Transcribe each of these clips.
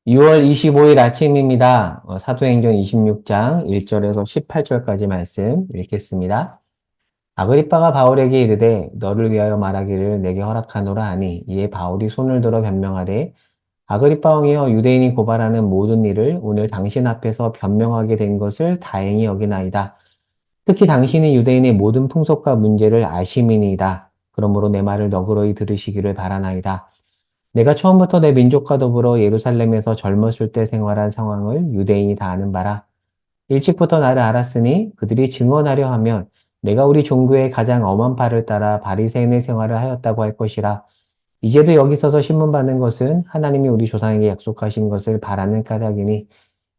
6월 25일 아침입니다. 사도행전 26장 1절에서 18절까지 말씀 읽겠습니다. 아그리빠가 바울에게 이르되 너를 위하여 말하기를 내게 허락하노라 하니 이에 바울이 손을 들어 변명하되 아그리빠 왕이여 유대인이 고발하는 모든 일을 오늘 당신 앞에서 변명하게 된 것을 다행히 여기나이다. 특히 당신이 유대인의 모든 풍속과 문제를 아심이니이다. 그러므로 내 말을 너그러이 들으시기를 바라나이다. 내가 처음부터 내 민족과 더불어 예루살렘에서 젊었을 때 생활한 상황을 유대인이 다 아는 바라. 일찍부터 나를 알았으니 그들이 증언하려 하면 내가 우리 종교의 가장 엄한 바를 따라 바리새인의 생활을 하였다고 할 것이라. 이제도 여기 서서 신문받는 것은 하나님이 우리 조상에게 약속하신 것을 바라는 까닭이니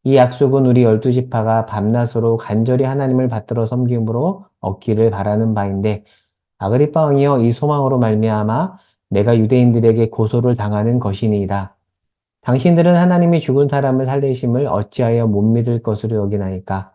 이 약속은 우리 12지파가 밤낮으로 간절히 하나님을 받들어 섬김으로 얻기를 바라는 바인데 아그리빠 왕이여 이 소망으로 말미암아 내가 유대인들에게 고소를 당하는 것이니이다. 당신들은 하나님이 죽은 사람을 살리심을 어찌하여 못 믿을 것으로 여기나이까?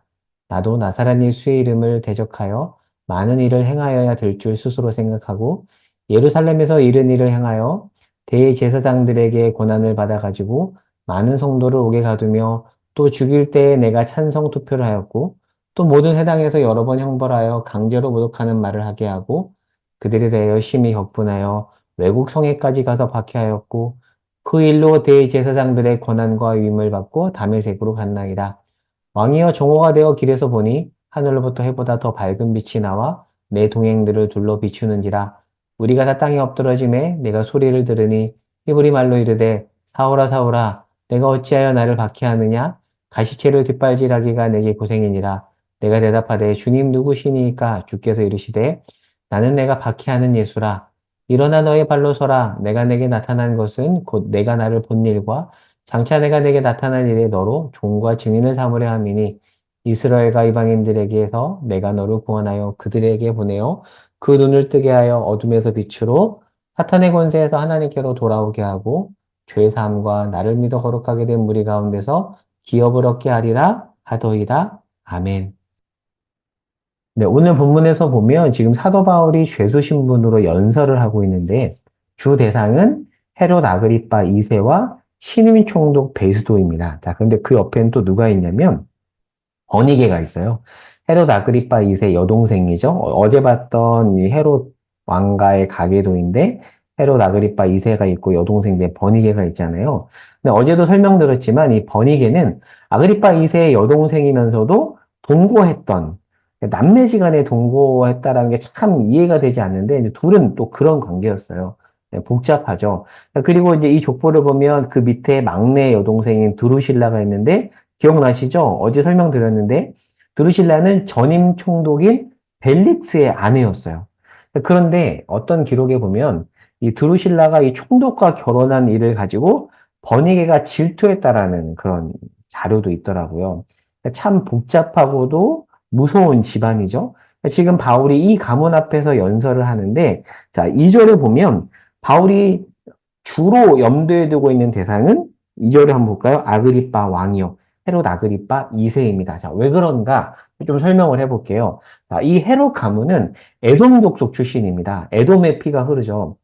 나도 나사렛 예수의 이름을 대적하여 많은 일을 행하여야 될 줄 스스로 생각하고 예루살렘에서 이른 일을 행하여 대제사장들에게 고난을 받아가지고 많은 성도를 옥에 가두며 또 죽일 때에 내가 찬성 투표를 하였고 또 모든 회당에서 여러 번 형벌하여 강제로 모독하는 말을 하게 하고 그들에 대하여 심히 격분하여 외국 성에까지 가서 박해하였고 그 일로 대제사장들의 권한과 위임을 받고 다메섹으로 갔나이다. 왕이여 종호가 되어 길에서 보니 하늘로부터 해보다 더 밝은 빛이 나와 내 동행들을 둘러 비추는지라. 우리가 다 땅에 엎드러짐에 내가 소리를 들으니 히브리 말로 이르되 사울아 사울아 내가 어찌하여 나를 박해하느냐? 가시체를 뒷발질하기가 내게 고생이니라. 내가 대답하되 주님 누구시니까 주께서 이르시되 나는 내가 박해하는 예수라. 일어나 너의 발로 서라. 내가 내게 나타난 것은 곧 내가 나를 본 일과 장차 내가 내게 나타난 일에 너로 종과 증인을 삼으려 함이니 이스라엘과 이방인들에게서 내가 너를 구원하여 그들에게 보내어 그 눈을 뜨게 하여 어둠에서 빛으로 사탄의 권세에서 하나님께로 돌아오게 하고 죄 사함과 나를 믿어 거룩하게 된 무리 가운데서 기업을 얻게 하리라 하더이다. 아멘. 네, 오늘 본문에서 보면 지금 사도 바울이 죄수 신분으로 연설을 하고 있는데 주 대상은 헤롯 아그리빠 2세와 신임 총독 베스도입니다. 자, 그런데 그 옆에는 또 누가 있냐면 버니게가 있어요. 헤롯 아그리빠 2세 여동생이죠. 어제 봤던 이 헤롯 왕가의 가계도인데 헤롯 아그리빠 2세가 있고 여동생 내 버니게가 있잖아요. 근데 어제도 설명드렸지만 이 버니게는 아그리빠 2세의 여동생이면서도 동거했던 남매지간에 동거했다라는 게 참 이해가 되지 않는데 이제 둘은 또 그런 관계였어요. 네, 복잡하죠. 그리고 이제 이 족보를 보면 그 밑에 막내 여동생인 드루실라가 있는데 기억나시죠? 어제 설명드렸는데 드루실라는 전임 총독인 벨릭스의 아내였어요. 그런데 어떤 기록에 보면 이 드루실라가 이 총독과 결혼한 일을 가지고 버니게가 질투했다라는 그런 자료도 있더라고요. 참 복잡하고도 무서운 집안이죠. 지금 바울이 이 가문 앞에서 연설을 하는데, 자, 2절에 보면 바울이 주로 염두에 두고 있는 대상은 2절에 한번 볼까요? 아그리빠 왕이요. 헤롯 아그리빠 2세입니다. 자, 왜 그런가? 좀 설명을 해볼게요. 자, 이 헤롯 가문은 에돔 족속 출신입니다. 에돔의 피가 흐르죠.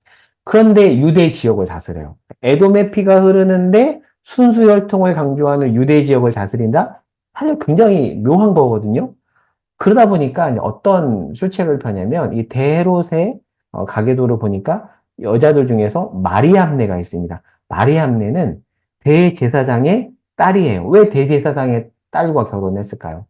그런데 유대 지역을 다스려요. 에돔의 피가 흐르는데 순수 혈통을 강조하는 유대 지역을 다스린다? 사실 굉장히 묘한 거거든요. 그러다 보니까 어떤 술책을 펴냐면 이 대롯의 가계도를 보니까 여자들 중에서 마리암네가 있습니다. 마리암네는 대제사장의 딸이에요. 왜 대제사장의 딸과 결혼했을까요?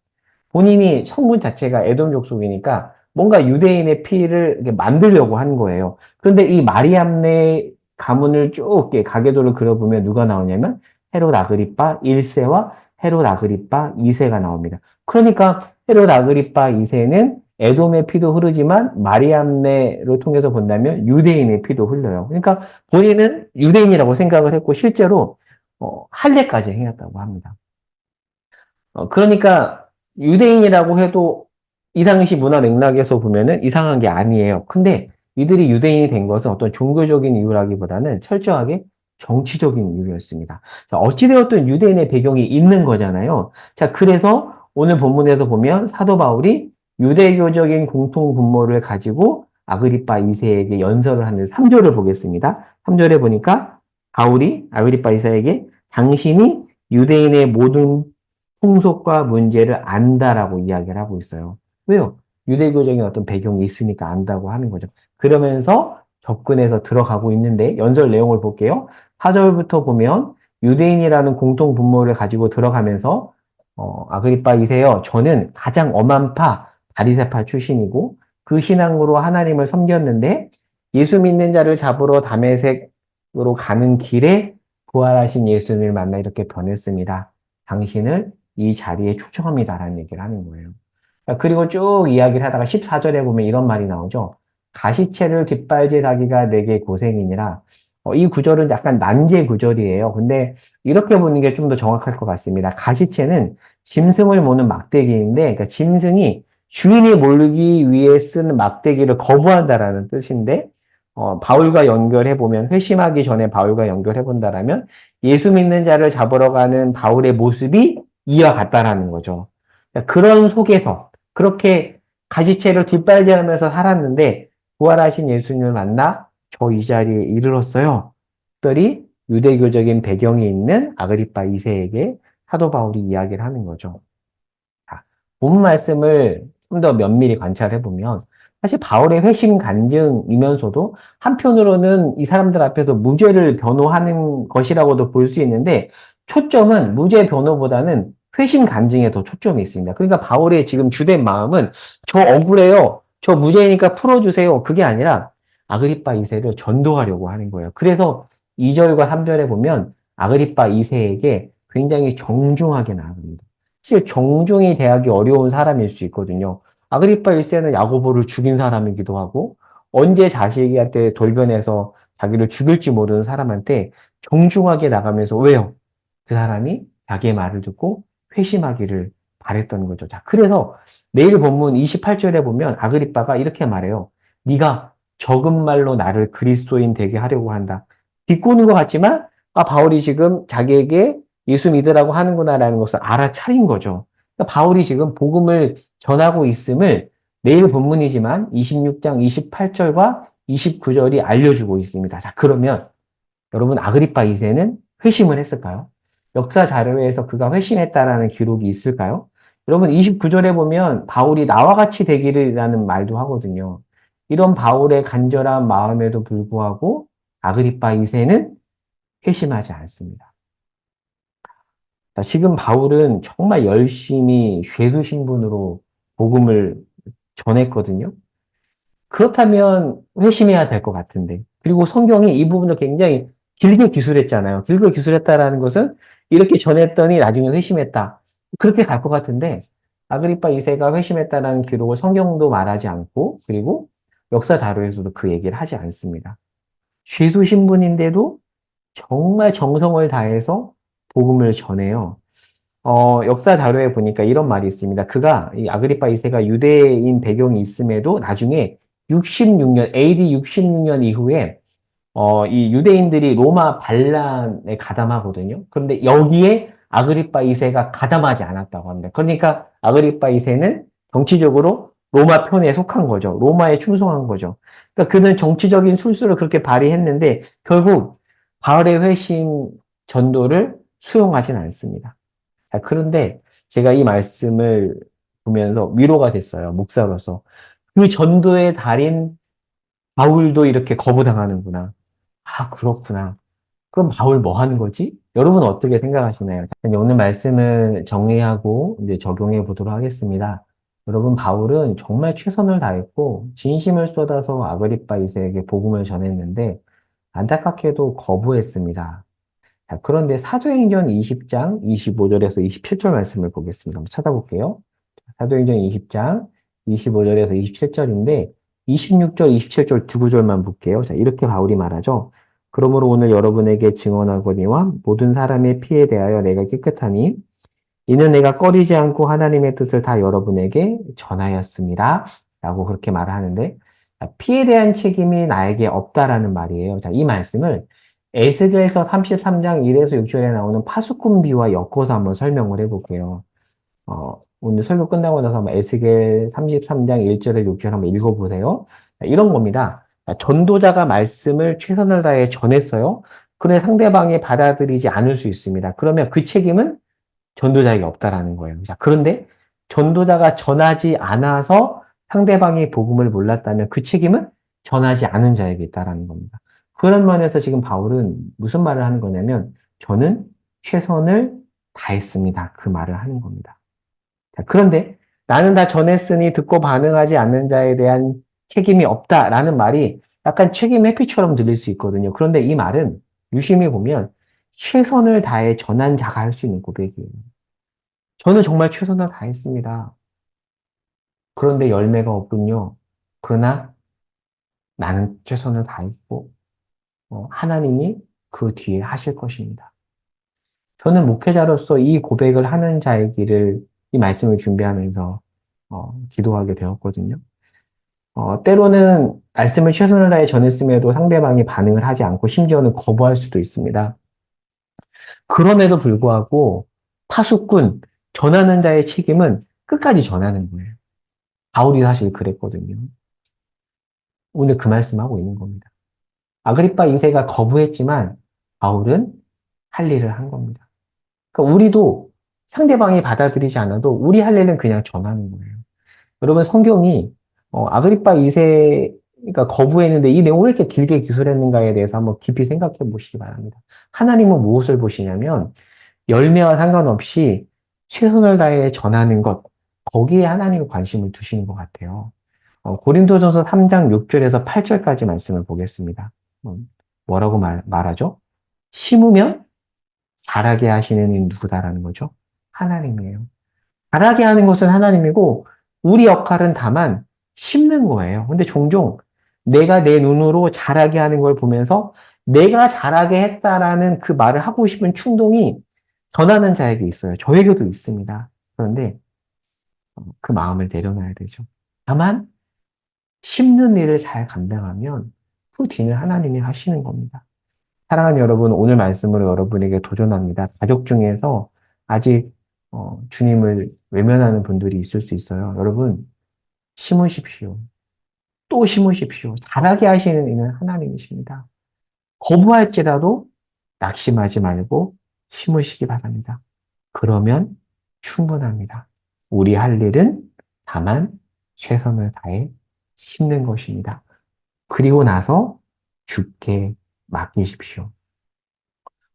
본인이 성분 자체가 에돔 족속이니까 뭔가 유대인의 피를 이렇게 만들려고 한 거예요. 그런데 이 마리암네 가문을 쭉 이렇게 가계도를 그려보면 누가 나오냐면 헤롯 아그리빠 1세와 헤롯 아그리빠 2세가 나옵니다. 그러니까 헤롯 아그리빠 2세는 에돔의 피도 흐르지만 마리암네를 통해서 본다면 유대인의 피도 흘러요. 그러니까 본인은 유대인이라고 생각을 했고 실제로 할례까지 행했다고 합니다. 그러니까 유대인이라고 해도 이 당시 문화 맥락에서 보면은 이상한 게 아니에요. 근데 이들이 유대인이 된 것은 어떤 종교적인 이유라기보다는 철저하게 정치적인 이유였습니다. 자, 어찌되었든 유대인의 배경이 있는 거잖아요. 자, 그래서 오늘 본문에서 보면 사도 바울이 유대교적인 공통 분모를 가지고 아그리파 2세에게 연설을 하는 3절을 보겠습니다. 3절에 보니까 바울이 아그리파 2세에게 당신이 유대인의 모든 풍속과 문제를 안다라고 이야기를 하고 있어요. 왜요? 유대교적인 어떤 배경이 있으니까 안다고 하는 거죠. 그러면서 접근해서 들어가고 있는데 연설 내용을 볼게요. 4절부터 보면 유대인이라는 공통 분모를 가지고 들어가면서 아그리빠 이세요. 저는 가장 엄한 파 바리새파 출신이고 그 신앙으로 하나님을 섬겼는데 예수 믿는 자를 잡으러 다메섹으로 가는 길에 부활하신 예수님을 만나 이렇게 변했습니다. 당신을 이 자리에 초청합니다라는 얘기를 하는 거예요. 그리고 쭉 이야기를 하다가 14절에 보면 이런 말이 나오죠. 가시채를 뒷발질하기가 내게 고생이니라. 이 구절은 약간 난제 구절이에요. 근데 이렇게 보는 게 좀 더 정확할 것 같습니다. 가시채는 짐승을 모는 막대기인데, 그러니까 짐승이 주인이 몰기 위해 쓴 막대기를 거부한다라는 뜻인데, 바울과 연결해 보면 회심하기 전에 바울과 연결해 본다라면 예수 믿는 자를 잡으러 가는 바울의 모습이 이와 같다라는 거죠. 그런 속에서 그렇게 가지채를 뒷발질하면서 살았는데 부활하신 예수님을 만나 저 이 자리에 이르렀어요. 특별히 유대교적인 배경이 있는 아그리빠 2세에게 사도 바울이 이야기를 하는 거죠. 자, 본 말씀을 좀 더 면밀히 관찰해 보면 사실 바울의 회심 간증이면서도 한편으로는 이 사람들 앞에서 무죄를 변호하는 것이라고도 볼 수 있는데 초점은 무죄 변호보다는 회심 간증에 더 초점이 있습니다. 그러니까 바울의 지금 주된 마음은 저 억울해요. 저 무죄니까 풀어주세요. 그게 아니라 아그리빠 2세를 전도하려고 하는 거예요. 그래서 2절과 3절에 보면 아그리빠 2세에게 굉장히 정중하게 나아갑니다. 사실 정중히 대하기 어려운 사람일 수 있거든요. 아그리파 1세는 야고보를 죽인 사람이기도 하고 언제 자식한테 돌변해서 자기를 죽일지 모르는 사람한테 정중하게 나가면서 왜요? 그 사람이 자기의 말을 듣고 회심하기를 바랬던 거죠. 자, 그래서 내일 본문 28절에 보면 아그리빠가 이렇게 말해요. 네가 적은 말로 나를 그리스도인 되게 하려고 한다. 비꼬는 것 같지만 바울이 지금 자기에게 예수 믿으라고 하는구나라는 것을 알아차린 거죠. 그러니까 바울이 지금 복음을 전하고 있음을 내일 본문이지만 26장 28절과 29절이 알려주고 있습니다. 자, 그러면 여러분 아그리파 2세는 회심을 했을까요? 역사 자료에서 그가 회심했다라는 기록이 있을까요? 여러분 29절에 보면 바울이 나와 같이 되기를이라는 말도 하거든요. 이런 바울의 간절한 마음에도 불구하고 아그리파 2세는 회심하지 않습니다. 지금 바울은 정말 열심히 죄수 신분으로 복음을 전했거든요. 그렇다면 회심해야 될 것 같은데. 그리고 성경이 이 부분을 굉장히 길게 기술했잖아요. 길게 기술했다라는 것은 이렇게 전했더니 나중에 회심했다. 그렇게 갈 것 같은데 아그리파 2세가 회심했다라는 기록을 성경도 말하지 않고 그리고 역사 자료에서도 그 얘기를 하지 않습니다. 죄수 신분인데도 정말 정성을 다해서 복음을 전해요. 역사 자료에 보니까 이런 말이 있습니다. 그가, 이 아그리파 2세가 유대인 배경이 있음에도 나중에 66년, AD 66년 이후에, 이 유대인들이 로마 반란에 가담하거든요. 그런데 여기에 아그리파 2세가 가담하지 않았다고 합니다. 그러니까 아그리파 2세는 정치적으로 로마 편에 속한 거죠. 로마에 충성한 거죠. 그러니까 그는 정치적인 술수를 그렇게 발휘했는데 결국 바울의 회심 전도를 수용하진 않습니다. 자, 그런데 제가 이 말씀을 보면서 위로가 됐어요. 목사로서. 그 전도의 달인 바울도 이렇게 거부당하는구나. 아, 그렇구나. 그럼 바울 뭐 하는 거지? 여러분 어떻게 생각하시나요? 이제 오늘 말씀을 정리하고 이제 적용해 보도록 하겠습니다. 여러분, 바울은 정말 최선을 다했고 진심을 쏟아서 아그리파 2세에게 복음을 전했는데 안타깝게도 거부했습니다. 자, 그런데 사도행전 20장 25절에서 27절 말씀을 보겠습니다. 한번 찾아볼게요. 사도행전 20장 25절에서 27절인데 26절, 27절 두 구절만 볼게요. 자, 이렇게 바울이 말하죠. 그러므로 오늘 여러분에게 증언하거니와 모든 사람의 피에 대하여 내가 깨끗하니 이는 내가 꺼리지 않고 하나님의 뜻을 다 여러분에게 전하였습니다. 라고 그렇게 말하는데 피에 대한 책임이 나에게 없다라는 말이에요. 자, 이 말씀을 에스겔서 33장 1에서 6절에 나오는 파수꾼비와 엮어서 한번 설명을 해볼게요. 오늘 설교 끝나고 나서 한번 에스겔 33장 1절에 6절 한번 읽어보세요. 자, 이런 겁니다. 자, 전도자가 말씀을 최선을 다해 전했어요. 그래 상대방이 받아들이지 않을 수 있습니다. 그러면 그 책임은 전도자에게 없다라는 거예요. 자, 그런데 전도자가 전하지 않아서 상대방이 복음을 몰랐다면 그 책임은 전하지 않은 자에게 있다라는 겁니다. 그런 면에서 지금 바울은 무슨 말을 하는 거냐면 저는 최선을 다했습니다. 그 말을 하는 겁니다. 자, 그런데 나는 다 전했으니 듣고 반응하지 않는 자에 대한 책임이 없다라는 말이 약간 책임 회피처럼 들릴 수 있거든요. 그런데 이 말은 유심히 보면 최선을 다해 전한 자가 할 수 있는 고백이에요. 저는 정말 최선을 다했습니다. 그런데 열매가 없군요. 그러나 나는 최선을 다했고 하나님이 그 뒤에 하실 것입니다. 저는 목회자로서 이 고백을 하는 자의 길을 이 말씀을 준비하면서 기도하게 되었거든요. 때로는 말씀을 최선을 다해 전했음에도 상대방이 반응을 하지 않고 심지어는 거부할 수도 있습니다. 그럼에도 불구하고 파수꾼, 전하는 자의 책임은 끝까지 전하는 거예요. 바울이 사실 그랬거든요. 오늘 그 말씀하고 있는 겁니다. 아그리파 2세가 거부했지만 바울은 할 일을 한 겁니다. 그러니까 우리도 상대방이 받아들이지 않아도 우리 할 일은 그냥 전하는 거예요. 여러분 성경이 아그리파 2세가 거부했는데 이 내용을 왜 이렇게 길게 기술했는가에 대해서 한번 깊이 생각해 보시기 바랍니다. 하나님은 무엇을 보시냐면 열매와 상관없이 최선을 다해 전하는 것 거기에 하나님이 관심을 두시는 것 같아요. 고린도전서 3장 6절에서 8절까지 말씀을 보겠습니다. 뭐라고 말하죠? 심으면 자라게 하시는 이 누구다라는 거죠? 하나님이에요. 자라게 하는 것은 하나님이고 우리 역할은 다만 심는 거예요. 근데 종종 내가 내 눈으로 자라게 하는 걸 보면서 내가 자라게 했다라는 그 말을 하고 싶은 충동이 전하는 자에게 있어요. 저에게도 있습니다. 그런데 그 마음을 내려놔야 되죠. 다만 심는 일을 잘 감당하면 그 뒤는 하나님이 하시는 겁니다. 사랑하는 여러분, 오늘 말씀으로 여러분에게 도전합니다. 가족 중에서 아직 주님을 외면하는 분들이 있을 수 있어요. 여러분, 심으십시오. 또 심으십시오. 잘하게 하시는 이는 하나님이십니다. 거부할지라도 낙심하지 말고 심으시기 바랍니다. 그러면 충분합니다. 우리 할 일은 다만 최선을 다해 심는 것입니다. 그리고 나서 주께 맡기십시오.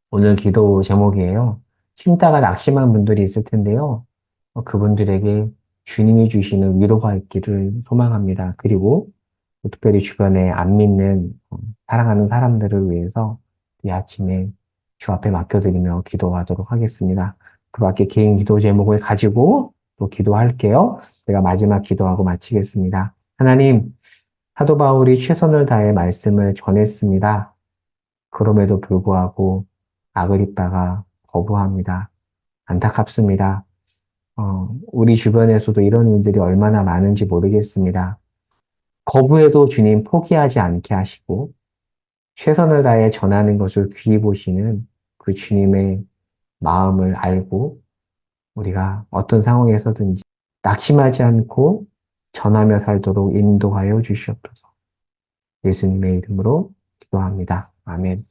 오늘 기도 제목이에요. 심다가 낙심한 분들이 있을 텐데요. 그분들에게 주님이 주시는 위로가 있기를 소망합니다. 그리고 특별히 주변에 안 믿는 사랑하는 사람들을 위해서 이 아침에 주 앞에 맡겨드리며 기도하도록 하겠습니다. 그 밖에 개인 기도 제목을 가지고 또 기도할게요. 제가 마지막 기도하고 마치겠습니다. 하나님, 사도 바울이 최선을 다해 말씀을 전했습니다. 그럼에도 불구하고 아그리빠가 거부합니다. 안타깝습니다. 우리 주변에서도 이런 일들이 얼마나 많은지 모르겠습니다. 거부해도 주님 포기하지 않게 하시고 최선을 다해 전하는 것을 귀히 보시는 그 주님의 마음을 알고 우리가 어떤 상황에서든지 낙심하지 않고 전하며 살도록 인도하여 주시옵소서. 예수님의 이름으로 기도합니다. 아멘.